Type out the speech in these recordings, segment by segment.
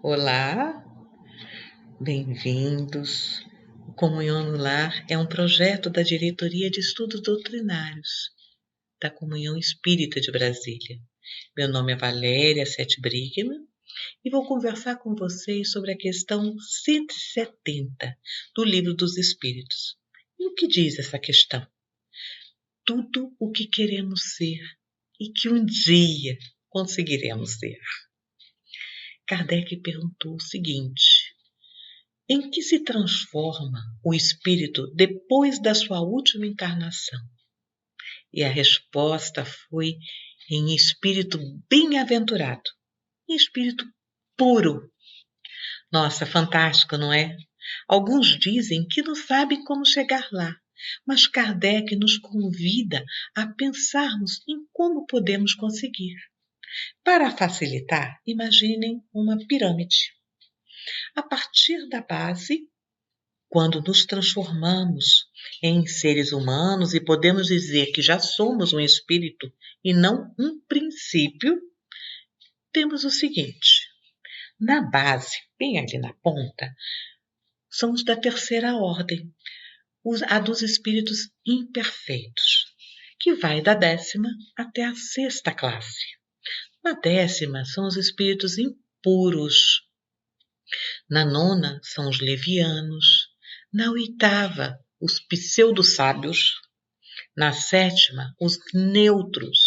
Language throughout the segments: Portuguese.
Olá, bem-vindos. O Comunhão no Lar é um projeto da Diretoria de Estudos Doutrinários da Comunhão Espírita de Brasília. Meu nome é Valéria Sete Brigman e vou conversar com vocês sobre a questão 170 do Livro dos Espíritos. E o que diz essa questão? Tudo o que queremos ser e que um dia conseguiremos ser. Kardec perguntou o seguinte: em que se transforma o espírito depois da sua última encarnação? E a resposta foi em espírito bem-aventurado, em espírito puro. Nossa, fantástico, não é? Alguns dizem que não sabem como chegar lá, mas Kardec nos convida a pensarmos em como podemos conseguir. Para facilitar, imaginem uma pirâmide. A partir da base, quando nos transformamos em seres humanos e podemos dizer que já somos um espírito e não um princípio, temos o seguinte: na base, bem ali na ponta, são os da terceira ordem, a dos espíritos imperfeitos, que vai da 10ª até a 6ª classe. Na 10ª são os espíritos impuros. Na 9ª são os levianos. Na 8ª, os pseudo-sábios. Na 7ª, os neutros.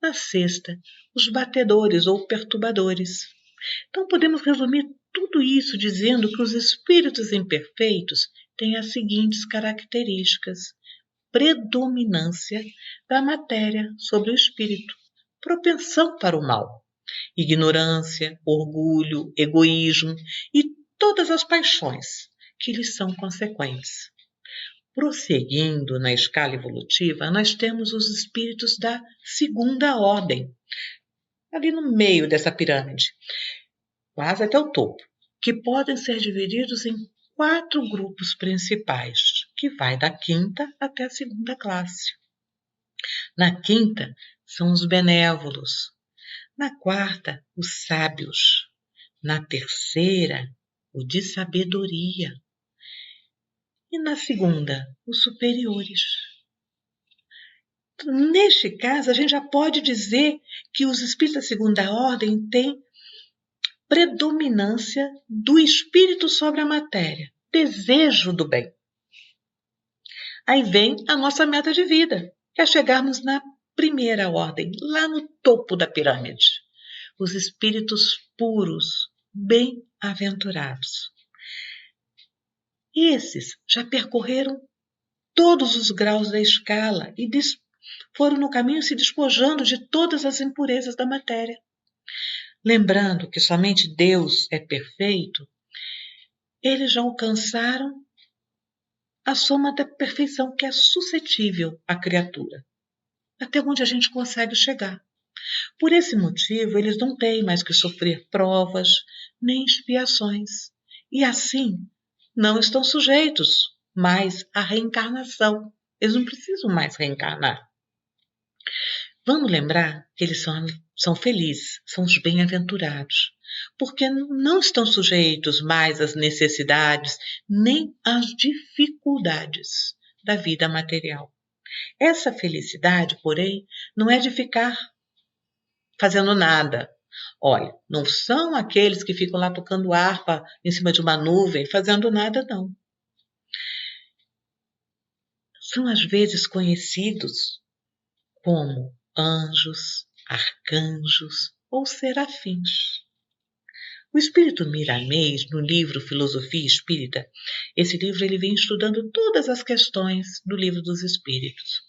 Na 6ª, os batedores ou perturbadores. Então, podemos resumir tudo isso dizendo que os espíritos imperfeitos têm as seguintes características: predominância da matéria sobre o espírito, propensão para o mal, ignorância, orgulho, egoísmo e todas as paixões que lhes são consequentes. Prosseguindo na escala evolutiva, nós temos os espíritos da segunda ordem, ali no meio dessa pirâmide, quase até o topo, que podem ser divididos em 4 grupos principais, que vai da 5ª até a 2ª classe. Na 5ª são os benévolos, na 4ª, os sábios, na 3ª, o de sabedoria, e na 2ª, os superiores. Neste caso, a gente já pode dizer que os espíritos da segunda ordem têm predominância do espírito sobre a matéria, desejo do bem. Aí vem a nossa meta de vida, que é chegarmos na primeira ordem, lá no topo da pirâmide. Os espíritos puros, bem-aventurados. Esses já percorreram todos os graus da escala e foram no caminho se despojando de todas as impurezas da matéria. Lembrando que somente Deus é perfeito, eles já alcançaram a soma da perfeição que é suscetível à criatura, até onde a gente consegue chegar. Por esse motivo, eles não têm mais que sofrer provas nem expiações, e assim não estão sujeitos mais à reencarnação. Eles não precisam mais reencarnar. Vamos lembrar que eles são felizes, são os bem-aventurados, porque não estão sujeitos mais às necessidades nem às dificuldades da vida material. Essa felicidade, porém, não é de ficar fazendo nada. Olha, não são aqueles que ficam lá tocando harpa em cima de uma nuvem, fazendo nada, não. São às vezes conhecidos como anjos, arcanjos ou serafins. O espírito Miramês, no livro Filosofia Espírita, esse livro ele vem estudando todas as questões do livro dos espíritos.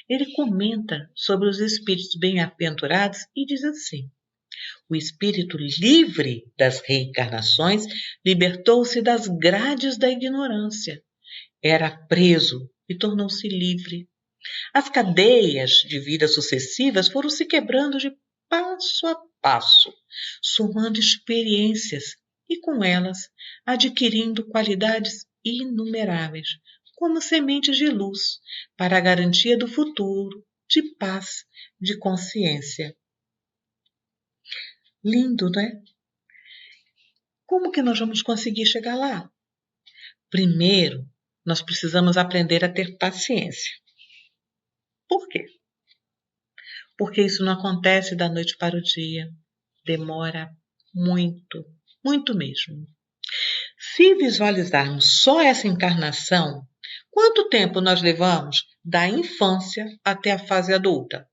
Ele comenta sobre os espíritos bem-aventurados e diz assim: o espírito livre das reencarnações libertou-se das grades da ignorância. Era preso e tornou-se livre. As cadeias de vidas sucessivas foram se quebrando de passo a passo, somando experiências e, com elas, adquirindo qualidades inumeráveis, como sementes de luz, para a garantia do futuro, de paz, de consciência. Lindo, não é? Como que nós vamos conseguir chegar lá? Primeiro, nós precisamos aprender a ter paciência. Por quê? Porque isso não acontece da noite para o dia. Demora muito, muito mesmo. Se visualizarmos só essa encarnação, quanto tempo nós levamos da infância até a fase adulta?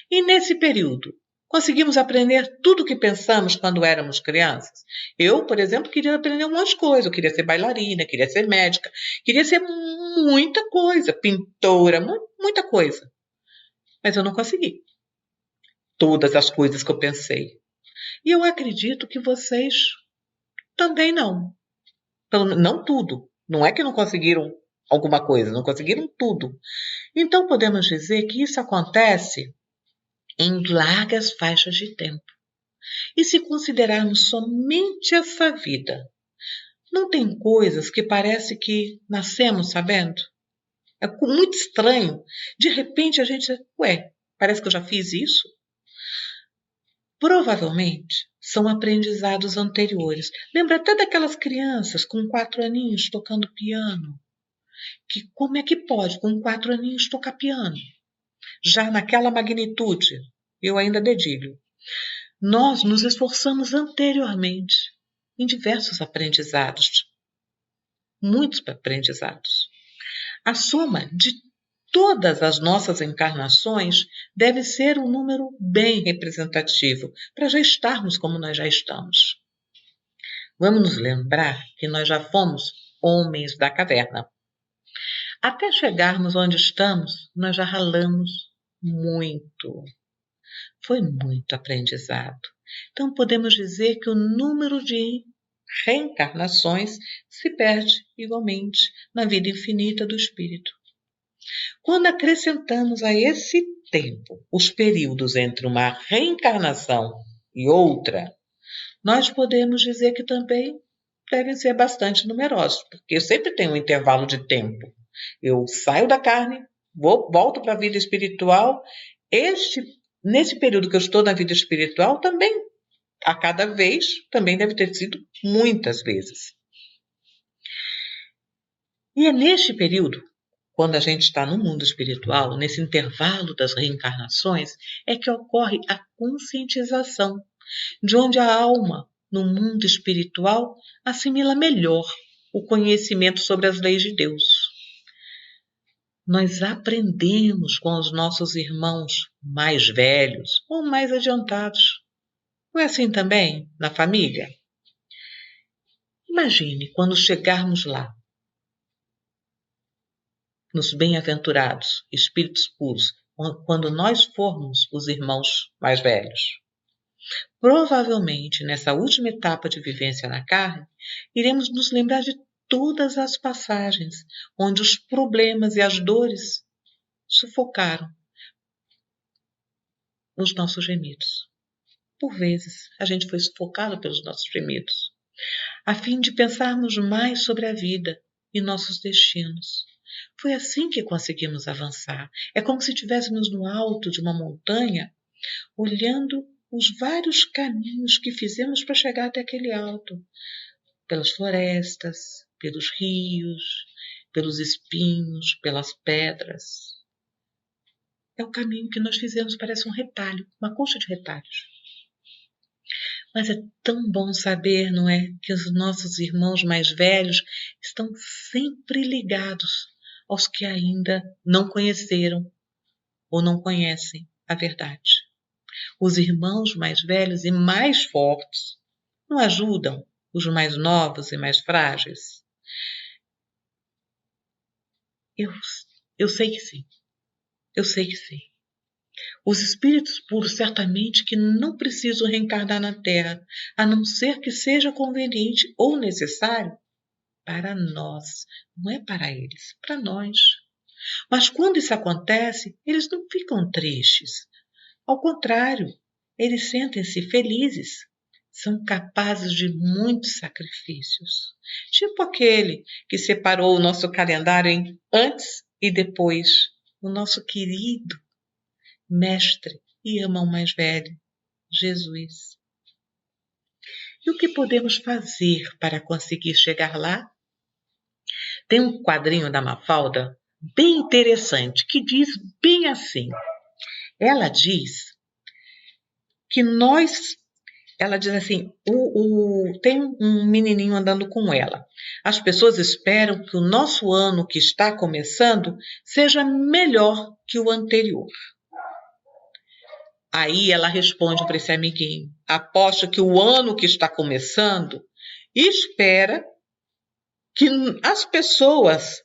E nesse período, conseguimos aprender tudo o que pensamos quando éramos crianças? Eu, por exemplo, queria aprender umas coisas. Eu queria ser bailarina, queria ser médica, queria ser muita coisa, pintora, muita coisa. Mas eu não consegui todas as coisas que eu pensei. E eu acredito que vocês também não. Não tudo. Não é que não conseguiram alguma coisa, não conseguiram tudo. Então podemos dizer que isso acontece em largas faixas de tempo. E se considerarmos somente essa vida, não tem coisas que parece que nascemos sabendo? É muito estranho. De repente a gente, parece que eu já fiz isso. Provavelmente são aprendizados anteriores. Lembra até daquelas crianças com 4 aninhos tocando piano? Que como é que pode, com 4 aninhos, tocar piano? Já naquela magnitude, eu ainda dedilho. Nós nos esforçamos anteriormente em diversos aprendizados, muitos aprendizados. A soma de todas as nossas encarnações deve ser um número bem representativo para já estarmos como nós já estamos. Vamos nos lembrar que nós já fomos homens da caverna. Até chegarmos onde estamos, nós já ralamos muito. Foi muito aprendizado. Então podemos dizer que o número de reencarnações se perde igualmente na vida infinita do espírito. Quando acrescentamos a esse tempo os períodos entre uma reencarnação e outra, nós podemos dizer que também devem ser bastante numerosos, porque sempre tem um intervalo de tempo. Eu saio da carne, volto para a vida espiritual. Nesse período que eu estou na vida espiritual, também, a cada vez, também deve ter sido muitas vezes. E é neste período, quando a gente está no mundo espiritual, nesse intervalo das reencarnações, é que ocorre a conscientização, de onde a alma, no mundo espiritual, assimila melhor o conhecimento sobre as leis de Deus. Nós aprendemos com os nossos irmãos mais velhos ou mais adiantados. Não é assim também na família? Imagine quando chegarmos lá, nos bem-aventurados, espíritos puros, quando nós formos os irmãos mais velhos. Provavelmente, nessa última etapa de vivência na carne, iremos nos lembrar de todas as passagens onde os problemas e as dores sufocaram os nossos gemidos. Por vezes, a gente foi sufocado pelos nossos gemidos, a fim de pensarmos mais sobre a vida e nossos destinos. Foi assim que conseguimos avançar. É como se estivéssemos no alto de uma montanha, olhando os vários caminhos que fizemos para chegar até aquele alto. Pelas florestas, pelos rios, pelos espinhos, pelas pedras. É o caminho que nós fizemos, parece um retalho, uma colcha de retalhos. Mas é tão bom saber, não é, que os nossos irmãos mais velhos estão sempre ligados aos que ainda não conheceram ou não conhecem a verdade. Os irmãos mais velhos e mais fortes não ajudam os mais novos e mais frágeis? Eu sei que sim. Eu sei que sim. Os espíritos puros certamente que não precisam reencarnar na Terra, a não ser que seja conveniente ou necessário para nós. Não é para eles, para nós. Mas quando isso acontece, eles não ficam tristes. Ao contrário, eles sentem-se felizes. São capazes de muitos sacrifícios. Tipo aquele que separou o nosso calendário em antes e depois. O nosso querido mestre e irmão mais velho, Jesus. E o que podemos fazer para conseguir chegar lá? Tem um quadrinho da Mafalda bem interessante que diz bem assim. Ela diz que ela diz assim, tem um menininho andando com ela. As pessoas esperam que o nosso ano que está começando seja melhor que o anterior. Aí ela responde para esse amiguinho, aposto que o ano que está começando espera que as pessoas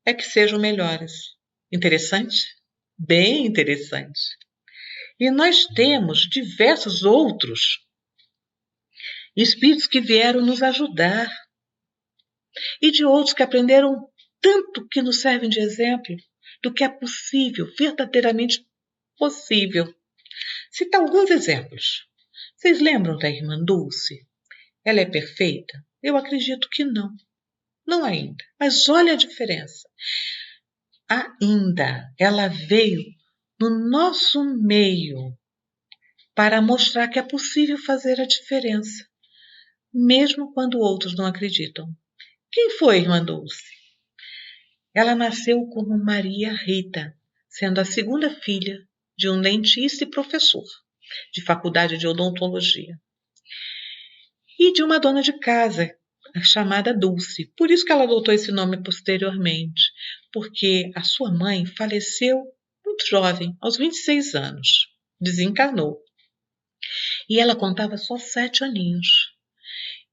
é que sejam melhores. Interessante? Bem interessante. E nós temos diversos outros espíritos que vieram nos ajudar e de outros que aprenderam tanto que nos servem de exemplo do que é possível, verdadeiramente possível. Citar alguns exemplos. Vocês lembram da irmã Dulce? Ela é perfeita? Eu acredito que não. Não ainda. Mas olha a diferença. Ainda ela veio no nosso meio para mostrar que é possível fazer a diferença, mesmo quando outros não acreditam. Quem foi a irmã Dulce? Ela nasceu como Maria Rita, sendo a segunda filha de um dentista e professor de faculdade de odontologia e de uma dona de casa chamada Dulce. Por isso que ela adotou esse nome posteriormente, porque a sua mãe faleceu muito jovem, aos 26 anos, desencarnou. E ela contava só 7 aninhos.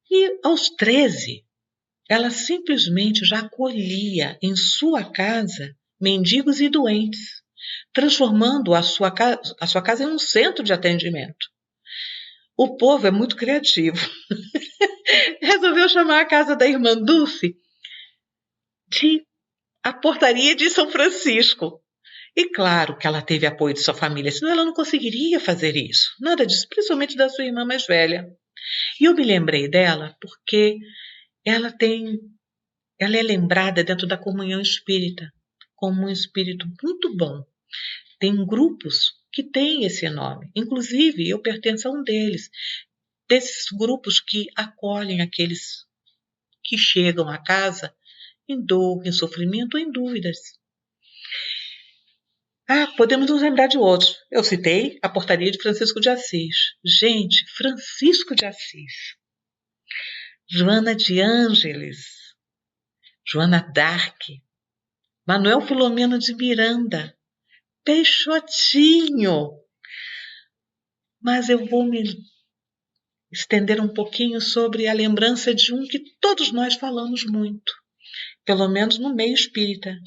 E aos 13, ela simplesmente já acolhia em sua casa mendigos e doentes, transformando a sua casa em um centro de atendimento. O povo é muito criativo. Resolveu chamar a casa da irmã Dulce de a portaria de São Francisco. E claro que ela teve apoio de sua família, senão ela não conseguiria fazer isso. Nada disso, principalmente da sua irmã mais velha. E eu me lembrei dela porque ela é lembrada dentro da comunhão espírita como um espírito muito bom. Tem grupos que têm esse nome. Inclusive, eu pertenço a um deles. Desses grupos que acolhem aqueles que chegam à casa em dor, em sofrimento ou em dúvidas. Podemos nos lembrar de outros. Eu citei a portaria de Francisco de Assis. Gente, Francisco de Assis. Joana de Ângeles. Joana d'Arc. Manuel Filomeno de Miranda. Peixotinho. Mas eu vou me estender um pouquinho sobre a lembrança de um que todos nós falamos muito, pelo menos no meio espírita,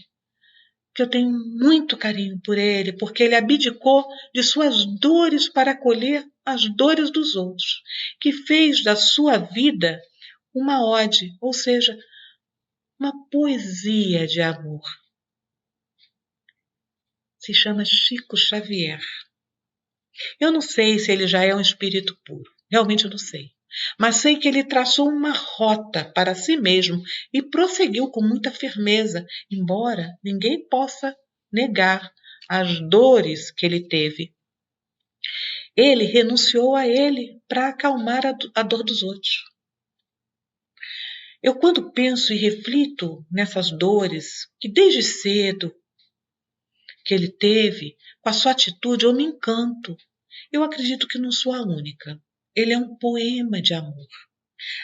que eu tenho muito carinho por ele, porque ele abdicou de suas dores para acolher as dores dos outros, que fez da sua vida uma ode, ou seja, uma poesia de amor. Se chama Chico Xavier. Eu não sei se ele já é um espírito puro, realmente eu não sei. Mas sei que ele traçou uma rota para si mesmo e prosseguiu com muita firmeza, embora ninguém possa negar as dores que ele teve. Ele renunciou a ele para acalmar a dor dos outros. Eu, quando penso e reflito nessas dores que desde cedo que ele teve, com a sua atitude, eu me encanto. Eu acredito que não sou a única. Ele é um poema de amor.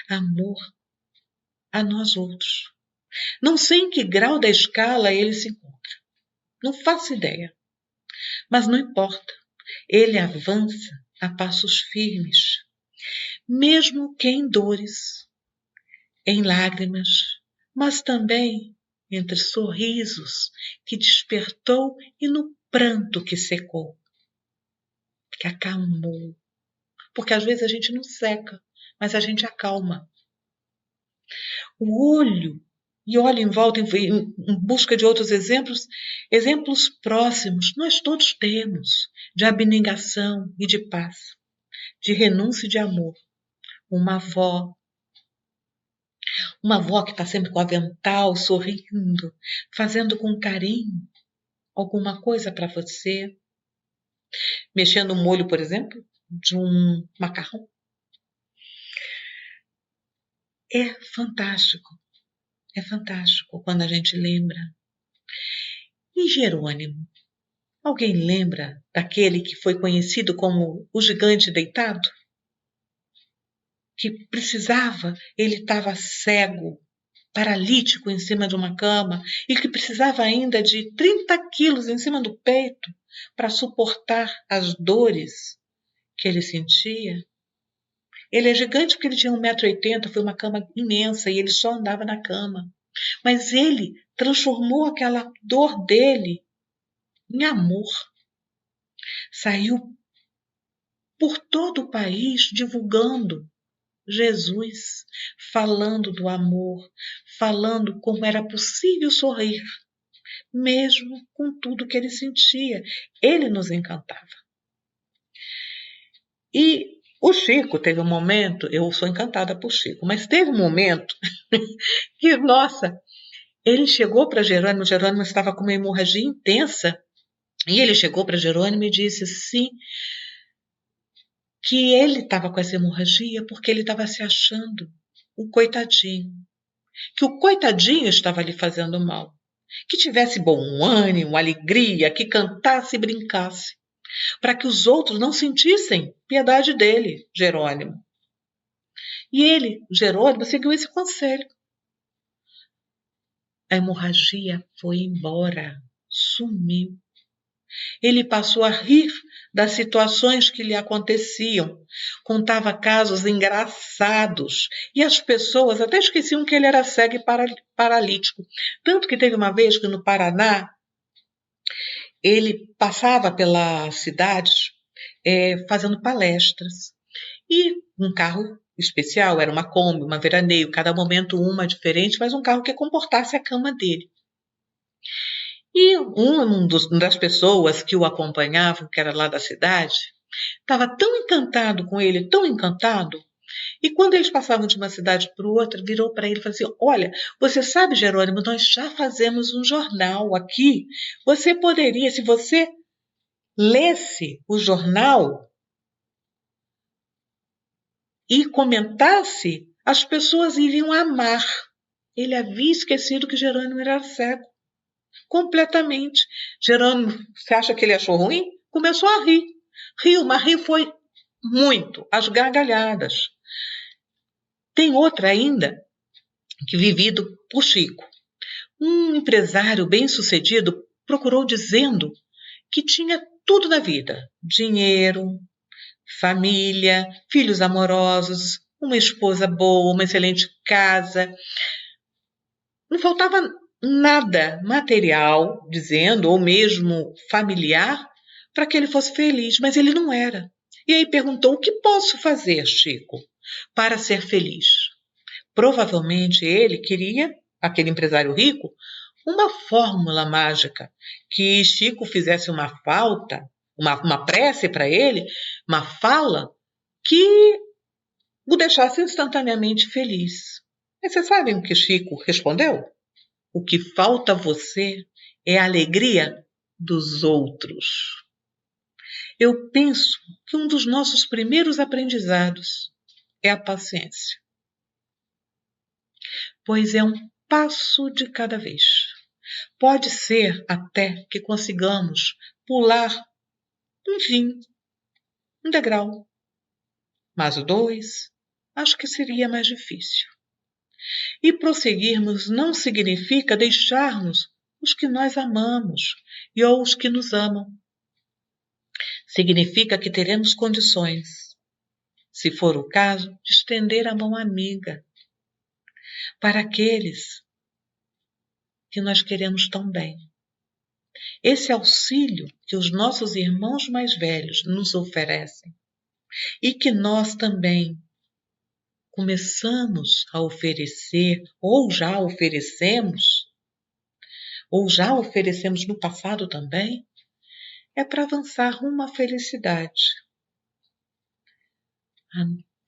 Amor a nós outros. Não sei em que grau da escala ele se encontra. Não faço ideia. Mas não importa. Ele avança a passos firmes, mesmo que em dores, em lágrimas, mas também entre sorrisos que despertou e no pranto que secou, que acalmou. Porque às vezes a gente não seca, mas a gente acalma. O olho, e olha em volta em busca de outros exemplos, exemplos próximos, nós todos temos, de abnegação e de paz, de renúncia e de amor. Uma avó que está sempre com o avental, sorrindo, fazendo com carinho alguma coisa para você, mexendo o molho, por exemplo, de um macarrão. É fantástico, quando a gente lembra. E Jerônimo? Alguém lembra daquele que foi conhecido como o gigante deitado? Que precisava, ele estava cego, paralítico em cima de uma cama e que precisava ainda de 30 quilos em cima do peito para suportar as dores que ele sentia. Ele é gigante porque ele tinha 1,80 m, foi uma cama imensa e ele só andava na cama. Mas ele transformou aquela dor dele em amor. Saiu por todo o país divulgando Jesus, falando do amor, falando como era possível sorrir, mesmo com tudo que ele sentia. Ele nos encantava. E o Chico teve um momento, eu sou encantada por Chico, mas teve um momento que, nossa, ele chegou para Jerônimo, Jerônimo estava com uma hemorragia intensa, e ele chegou para Jerônimo e disse sim, que ele estava com essa hemorragia porque ele estava se achando o coitadinho, que o coitadinho estava lhe fazendo mal, que tivesse bom ânimo, alegria, que cantasse e brincasse, para que os outros não sentissem piedade dele, Jerônimo. E ele, Jerônimo, seguiu esse conselho. A hemorragia foi embora, sumiu. Ele passou a rir das situações que lhe aconteciam, contava casos engraçados e as pessoas até esqueciam que ele era cego e paralítico. Tanto que teve uma vez que no Paraná ele passava pelas cidades fazendo palestras e um carro especial, era uma Kombi, uma veraneio, cada momento uma diferente, mas um carro que comportasse a cama dele. E uma das pessoas que o acompanhavam, que era lá da cidade, estava tão encantado com ele, tão encantado, e quando eles passavam de uma cidade para outra, virou para ele e falou assim, olha, você sabe, Jerônimo, nós já fazemos um jornal aqui, você poderia, se você lesse o jornal e comentasse, as pessoas iriam amar. Ele havia esquecido que Jerônimo era cego. Completamente. Jerônimo, você acha que ele achou ruim? Começou a rir. Riu, mas riu foi muito, às gargalhadas. Tem outra ainda, que vivido por Chico. Um empresário bem-sucedido procurou dizendo que tinha tudo na vida. Dinheiro, família, filhos amorosos, uma esposa boa, uma excelente casa. Não faltava nada material, dizendo, ou mesmo familiar, para que ele fosse feliz, mas ele não era. E aí perguntou, o que posso fazer, Chico, para ser feliz? Provavelmente ele queria, aquele empresário rico, uma fórmula mágica, que Chico fizesse uma falta, uma prece para ele, uma fala, que o deixasse instantaneamente feliz. Mas vocês sabem o que Chico respondeu? O que falta a você é a alegria dos outros. Eu penso que um dos nossos primeiros aprendizados é a paciência, pois é um passo de cada vez. Pode ser até que consigamos pular um degrau, mas o 2, acho que seria mais difícil. E prosseguirmos não significa deixarmos os que nós amamos e ou os que nos amam. Significa que teremos condições, se for o caso, de estender a mão amiga para aqueles que nós queremos tão bem. Esse auxílio que os nossos irmãos mais velhos nos oferecem e que nós também começamos a oferecer ou já oferecemos no passado também, é para avançar rumo à felicidade. A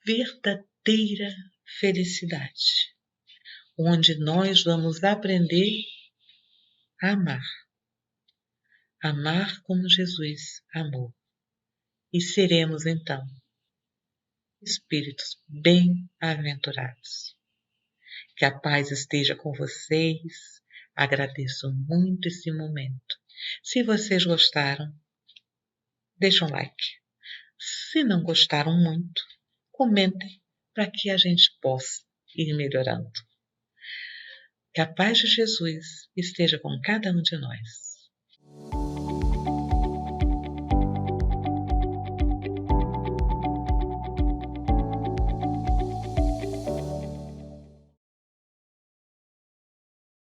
verdadeira felicidade, onde nós vamos aprender a amar. Amar como Jesus amou. E seremos, então, espíritos bem-aventurados. Que a paz esteja com vocês. Agradeço muito esse momento. Se vocês gostaram, deixa um like. Se não gostaram muito, comentem para que a gente possa ir melhorando. Que a paz de Jesus esteja com cada um de nós.